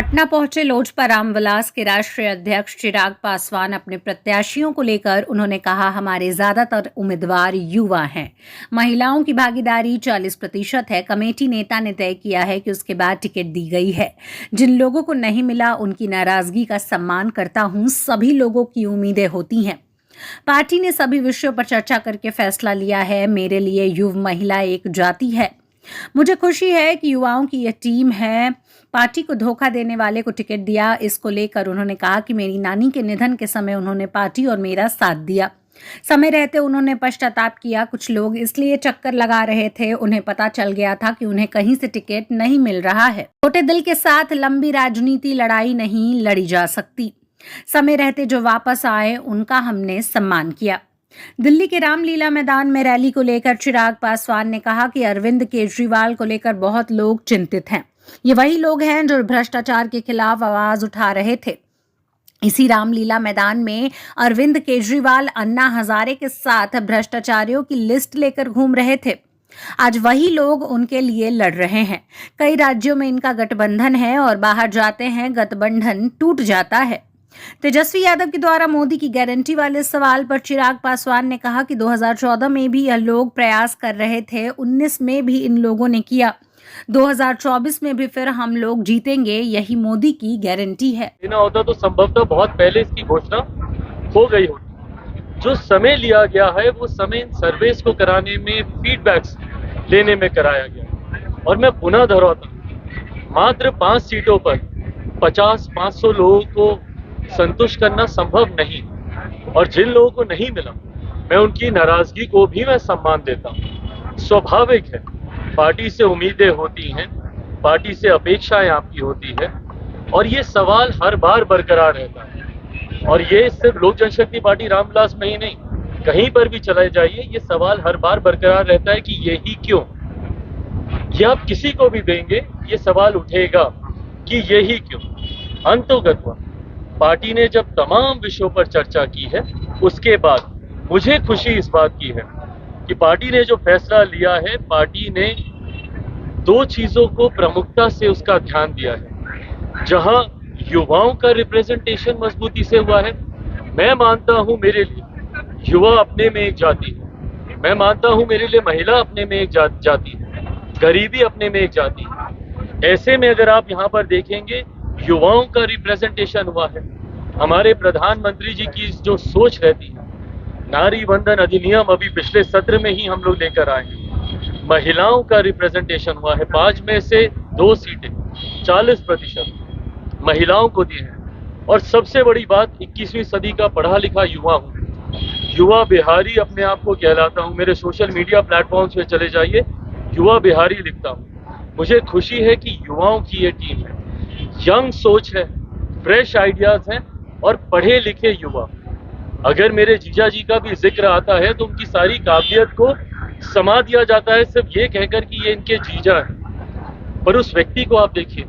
पटना पहुंचे लोजपा रामविलास के राष्ट्रीय अध्यक्ष चिराग पासवान अपने प्रत्याशियों को लेकर उन्होंने कहा, हमारे ज्यादातर उम्मीदवार युवा हैं। महिलाओं की भागीदारी 40% है। कमेटी नेता ने तय किया है कि उसके बाद टिकट दी गई है। जिन लोगों को नहीं मिला उनकी नाराजगी का सम्मान करता हूं। सभी लोगों की उम्मीदें होती हैं। पार्टी ने सभी विषयों पर चर्चा करके फैसला लिया है। मेरे लिए युवा महिला एक जाति है। मुझे खुशी है कि युवाओं की यह टीम है। पार्टी को धोखा देने वाले को टिकट दिया। इसको लेकर उन्होंने कहा कि मेरी नानी के निधन के समय उन्होंने पार्टी और मेरा साथ दिया। समय रहते उन्होंने पश्चाताप किया। कुछ लोग इसलिए चक्कर लगा रहे थे, उन्हें पता चल गया था कि उन्हें कहीं से टिकट नहीं मिल रहा है। छोटे दिल के साथ लंबी राजनीति लड़ाई नहीं लड़ी जा सकती। समय रहते जो वापस आए उनका हमने सम्मान किया। दिल्ली के रामलीला मैदान में रैली को लेकर चिराग पासवान ने कहा कि अरविंद केजरीवाल को लेकर बहुत लोग चिंतित हैं। ये वही लोग हैं जो भ्रष्टाचार के खिलाफ आवाज उठा रहे थे। इसी रामलीला मैदान में अरविंद केजरीवाल अन्ना हजारे के साथ भ्रष्टाचारियों की लिस्ट लेकर घूम रहे थे। आज वही लोग उनके लिए लड़ रहे हैं। कई राज्यों में इनका गठबंधन है और बाहर जाते हैं गठबंधन टूट जाता है। तेजस्वी यादव के द्वारा मोदी की गारंटी वाले सवाल पर चिराग पासवान ने कहा कि 2014 में भी यह लोग प्रयास कर रहे थे, 19 में भी इन लोगों ने किया, 2024 में भी फिर हम लोग जीतेंगे, यही मोदी की गारंटी है। देना होता तो संभवतः बहुत पहले इसकी घोषणा हो गई होती। जो समय लिया गया है वो समय इन सर्वेस को कराने में, फीडबैक्स लेने में कराया गया। और मैं पुनः दोहराता हूं, मात्र 5 सीटों पर 50-500 लोगों को संतुष्ट करना संभव नहीं। और जिन लोगों को नहीं मिला, मैं उनकी नाराजगी को भी मैं सम्मान देता हूं। स्वाभाविक है, पार्टी से उम्मीदें होती हैं, पार्टी से अपेक्षाएं आपकी होती है, और ये सवाल हर बार बरकरार रहता है। और ये सिर्फ लोक जनशक्ति पार्टी रामविलास में ही नहीं, कहीं पर भी चले जाइए, ये सवाल हर बार बरकरार रहता है कि यही क्यों। ये आप किसी को भी देंगे, ये सवाल उठेगा कि यही क्यों। अंततोगत्वा पार्टी ने जब तमाम विषयों पर चर्चा की है, उसके बाद मुझे खुशी इस बात की है कि पार्टी ने जो फैसला लिया है, पार्टी ने 2 चीजों को प्रमुखता से उसका ध्यान दिया है। जहां युवाओं का रिप्रेजेंटेशन मजबूती से हुआ है, मैं मानता हूं मेरे लिए युवा अपने में एक जाति है। मैं मानता हूं मेरे लिए महिला अपने में एक जाति है, गरीबी अपने में एक जाति है। ऐसे में अगर आप यहाँ पर देखेंगे, युवाओं का रिप्रेजेंटेशन हुआ है। हमारे प्रधानमंत्री जी की जो सोच रहती है, नारी वंदन अधिनियम अभी पिछले सत्र में ही हम लोग लेकर आए हैं। महिलाओं का रिप्रेजेंटेशन हुआ है। 5 में से 2 सीटें 40% महिलाओं को दी हैं। और सबसे बड़ी बात, 21वीं सदी का पढ़ा लिखा युवा हूँ, युवा बिहारी अपने आप को कहलाता हूँ। मेरे सोशल मीडिया प्लेटफॉर्म्स पे चले जाइए, युवा बिहारी लिखता हूँ। मुझे खुशी है कि युवाओं की ये टीम है, यंग सोच है, फ्रेश आइडियाज हैं और पढ़े लिखे युवा। अगर मेरे जीजा जी का भी जिक्र आता है तो उनकी सारी काबिलियत को समा दिया जाता है सिर्फ ये कहकर कि ये इनके जीजा हैं। पर उस व्यक्ति को आप देखिए,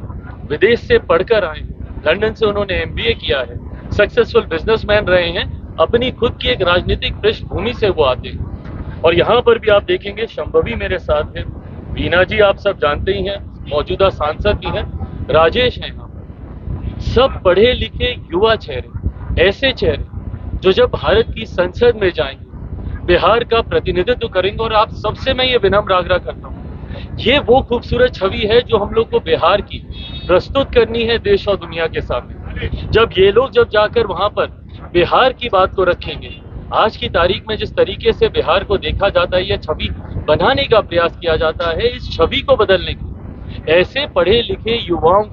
विदेश से पढ़कर आए, लंदन से उन्होंने MBA किया है, सक्सेसफुल बिजनेसमैन रहे हैं, अपनी खुद की एक राजनीतिक पृष्ठभूमि से वो आते हैं। और यहाँ पर भी आप देखेंगे, शंभवी मेरे साथ है, वीना जी आप सब जानते ही हैं, मौजूदा सांसद भी हैं, राजेश हैं। यहाँ पर सब पढ़े लिखे युवा चेहरे, ऐसे चेहरे जो जब भारत की संसद में जाएंगे, बिहार का प्रतिनिधित्व करेंगे। और आप सबसे मैं ये विनम्र आग्रह करता हूँ, ये वो खूबसूरत छवि है जो हम लोग को बिहार की प्रस्तुत करनी है देश और दुनिया के सामने। जब ये लोग जब जाकर वहां पर बिहार की बात को रखेंगे, आज की तारीख में जिस तरीके से बिहार को देखा जाता है, यह छवि बनाने का प्रयास किया जाता है, इस छवि को बदलने की ऐसे पढ़े लिखे युवाओं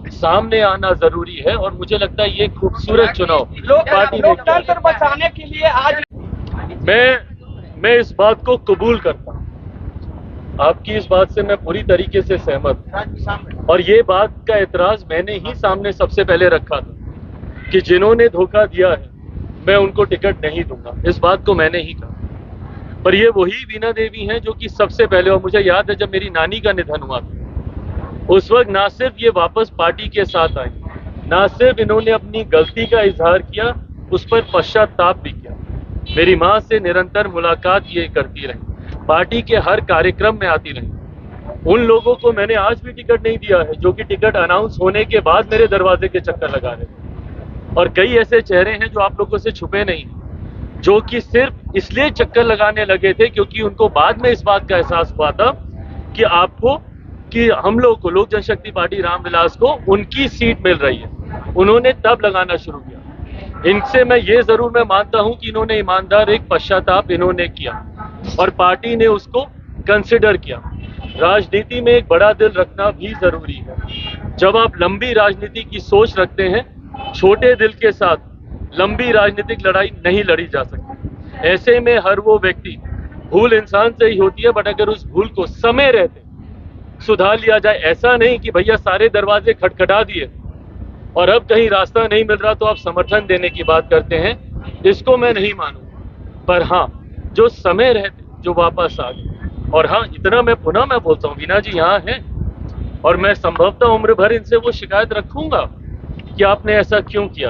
सामने आना जरूरी है। और मुझे लगता है ये खूबसूरत चुनाव पार्टी ने लोकतंत्र बचाने के लिए आज मैं इस बात को कबूल करता हूँ। आपकी इस बात से मैं पूरी तरीके से सहमत हूँ। और ये बात का एतराज मैंने ही सामने सबसे पहले रखा था कि जिन्होंने धोखा दिया है, मैं उनको टिकट नहीं दूंगा। इस बात को मैंने ही कहा। पर ये वही वीना देवी हैं जो कि सबसे पहले, और मुझे याद है जब मेरी नानी का निधन हुआ था, उस वक्त ना सिर्फ ये वापस पार्टी के साथ आई, ना सिर्फ इन्होंने अपनी गलती का इजहार किया, उस पर पश्चाताप भी किया। मेरी माँ से निरंतर मुलाकात ये करती रही, पार्टी के हर कार्यक्रम में आती रही। उन लोगों को मैंने आज भी टिकट नहीं दिया है जो कि टिकट अनाउंस होने के बाद मेरे दरवाजे के चक्कर लगा रहे थे। और कई ऐसे चेहरे हैं जो आप लोगों से छुपे नहीं, जो कि सिर्फ इसलिए चक्कर लगाने लगे थे क्योंकि उनको बाद में इस बात का एहसास हुआ था कि आपको कि हम लोग को, लोक जनशक्ति पार्टी रामविलास को उनकी सीट मिल रही है, उन्होंने तब लगाना शुरू किया। इनसे मैं ये जरूर मैं मानता हूं कि इन्होंने ईमानदार एक पश्चाताप इन्होंने किया और पार्टी ने उसको कंसिडर किया। राजनीति में एक बड़ा दिल रखना भी जरूरी है। जब आप लंबी राजनीति की सोच रखते हैं, छोटे दिल के साथ लंबी राजनीतिक लड़ाई नहीं लड़ी जा सकती। ऐसे में हर वो व्यक्ति, भूल इंसान से ही होती है, बट अगर उस भूल को समय रहते सुधार लिया जाए, ऐसा नहीं कि भैया सारे दरवाजे खटखटा दिए और अब कहीं रास्ता नहीं मिल रहा तो आप समर्थन देने की बात करते हैं, इसको मैं नहीं मानूंगा। पर हाँ, जो समय रहते जो वापस आ गए। और हाँ, इतना मैं पुनः बोलता हूँ, वीना जी यहाँ हैं और मैं संभवतः उम्र भर इनसे वो शिकायत रखूंगा कि आपने ऐसा क्यों किया,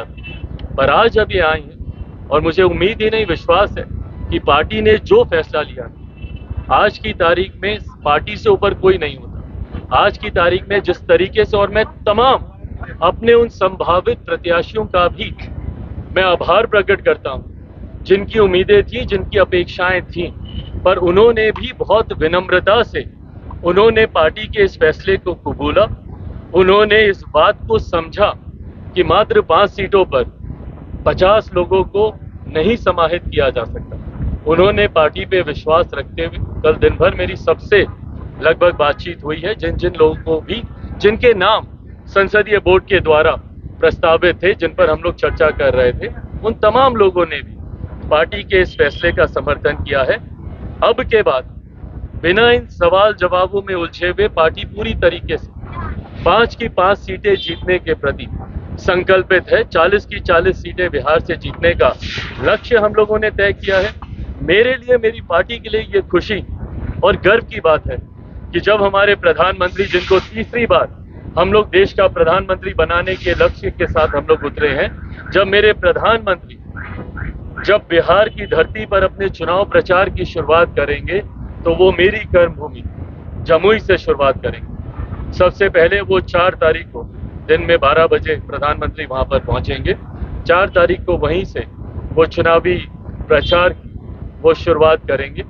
पर आज जब ये आए हैं और मुझे उम्मीद ही नहीं, विश्वास है कि पार्टी ने जो फैसला लिया, आज की तारीख में पार्टी से ऊपर कोई नहीं होता। आज की तारीख में जिस तरीके से, और मैं तमाम अपने उन संभावित प्रत्याशियों का भी मैं आभार प्रकट करता हूं, जिनकी उम्मीदें थी, जिनकी अपेक्षाएं थी, पर उन्होंने भी बहुत विनम्रता से उन्होंने पार्टी के इस फैसले को कबूला। उन्होंने इस बात को समझा कि मात्र 5 सीटों पर 50 लोगों को नहीं समाहित किया जा सकता। उन्होंने पार्टी पे विश्वास रखते हुए कल दिन भर मेरी सबसे लगभग बातचीत हुई है। जिन जिन लोगों को भी, जिनके नाम संसदीय बोर्ड के द्वारा प्रस्तावित थे, जिन पर हम लोग चर्चा कर रहे थे, उन तमाम लोगों ने भी पार्टी के इस फैसले का समर्थन किया है। अब के बाद बिना इन सवाल जवाबों में उलझे हुए पार्टी पूरी तरीके से 5 की 5 सीटें जीतने के प्रति संकल्पित है। 40 की 40 सीटें बिहार से जीतने का लक्ष्य हम लोगों ने तय किया है। मेरे लिए, मेरी पार्टी के लिए ये खुशी और गर्व की बात है कि जब हमारे प्रधानमंत्री, जिनको तीसरी बार हम लोग देश का प्रधानमंत्री बनाने के लक्ष्य के साथ हम लोग उतरे हैं, जब मेरे प्रधानमंत्री जब बिहार की धरती पर अपने चुनाव प्रचार की शुरुआत करेंगे तो वो मेरी कर्मभूमि जमुई से शुरुआत करेंगे। सबसे पहले वो 4 तारीख को दिन में 12 बजे प्रधानमंत्री वहां पर पहुंचेंगे। 4 तारीख को वहीं से वो चुनावी प्रचार की वो शुरुआत करेंगे।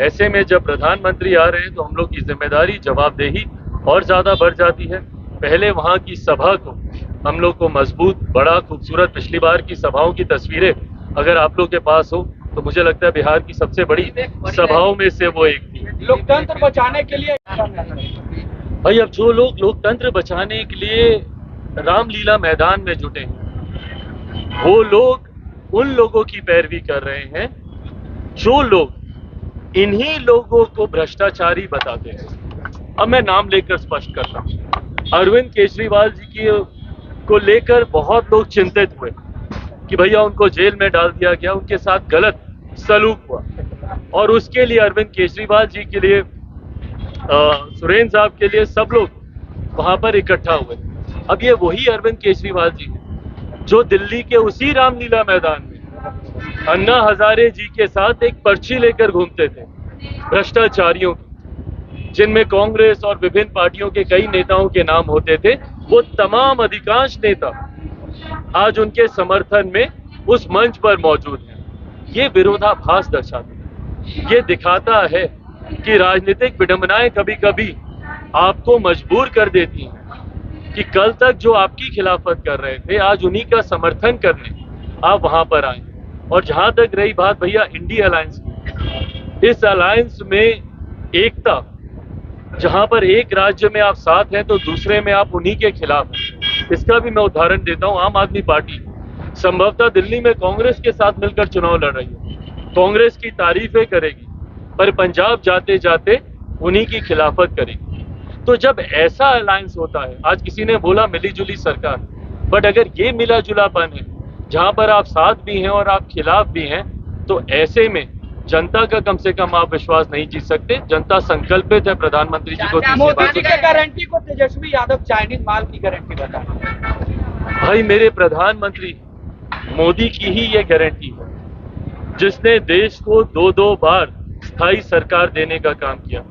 ऐसे में जब प्रधानमंत्री आ रहे हैं तो हम लोग की जिम्मेदारी, जवाबदेही और ज्यादा बढ़ जाती है। पहले वहां की सभा को हम लोग को मजबूत, बड़ा खूबसूरत, पिछली बार की सभाओं की तस्वीरें अगर आप लोग के पास हो तो मुझे लगता है बिहार की सबसे बड़ी सभाओं में से वो एक थी। लोकतंत्र बचाने के लिए भाई, अब जो लोग लोकतंत्र बचाने के लिए रामलीला मैदान में जुटे हैं, वो लोग उन लोगों की पैरवी कर रहे हैं जो लोग इन्हीं लोगों को भ्रष्टाचारी बताते हैं। अब मैं नाम लेकर स्पष्ट करता हूं। अरविंद केजरीवाल जी की को लेकर बहुत लोग चिंतित हुए कि भैया उनको जेल में डाल दिया गया, उनके साथ गलत सलूक हुआ, और उसके लिए अरविंद केजरीवाल जी के लिए, सुरेंद्र साहब के लिए सब लोग वहां पर इकट्ठा हुए। अब ये वही अरविंद केजरीवाल जी हैं जो दिल्ली के उसी रामलीला मैदान में अन्ना हजारे जी के साथ एक पर्ची लेकर घूमते थे भ्रष्टाचारियों की, जिनमें कांग्रेस और विभिन्न पार्टियों के कई नेताओं के नाम होते थे। वो तमाम अधिकांश नेता आज उनके समर्थन में उस मंच पर मौजूद हैं। ये विरोधाभास दर्शाता है, ये दिखाता है कि राजनीतिक विडंबनाएं कभी कभी आपको मजबूर कर देती हैं कि कल तक जो आपकी खिलाफत कर रहे थे, आज उन्हीं का समर्थन करने आप वहां पर आए। और जहां तक रही बात भैया इंडिया अलायंस की, इस अलायंस में एकता, जहां पर एक राज्य में आप साथ हैं तो दूसरे में आप उन्हीं के खिलाफ हैं। इसका भी मैं उदाहरण देता हूं। आम आदमी पार्टी संभवतः दिल्ली में कांग्रेस के साथ मिलकर चुनाव लड़ रही है, कांग्रेस की तारीफें करेगी, पर पंजाब जाते जाते उन्हीं की खिलाफत करेगी। तो जब ऐसा अलायंस होता है, आज किसी ने बोला मिलीजुली सरकार, बट अगर ये मिला जुलापन है जहां पर आप साथ भी हैं और आप खिलाफ भी हैं, तो ऐसे में जनता का कम से कम आप विश्वास नहीं जीत सकते। जनता संकल्पित है प्रधानमंत्री जी को। मोदी जी की गारंटी को तेजस्वी यादव चाइनीज माल की गारंटी बताएं। भाई, मेरे प्रधानमंत्री मोदी की ही ये गारंटी है, जिसने देश को 2-2 बार स्थायी सरकार देने का काम किया।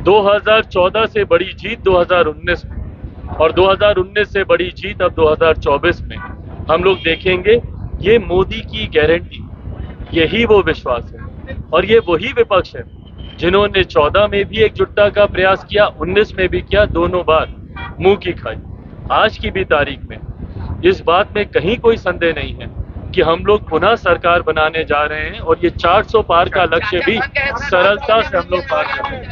2014 से बड़ी जीत 2019 में और 2019 से बड़ी जीत अब 2024 में हम लोग देखेंगे। ये मोदी की गारंटी, यही वो विश्वास है और ये वही विपक्ष है जिन्होंने 14 में भी एकजुटता का प्रयास किया, 19 में भी किया, दोनों बार मुंह की खाई। आज की भी तारीख में इस बात में कहीं कोई संदेह नहीं है कि हम लोग पुनः सरकार बनाने जा रहे हैं और ये 400 पार का लक्ष्य भी सरलता से हम लोग पार कर रहे हैं।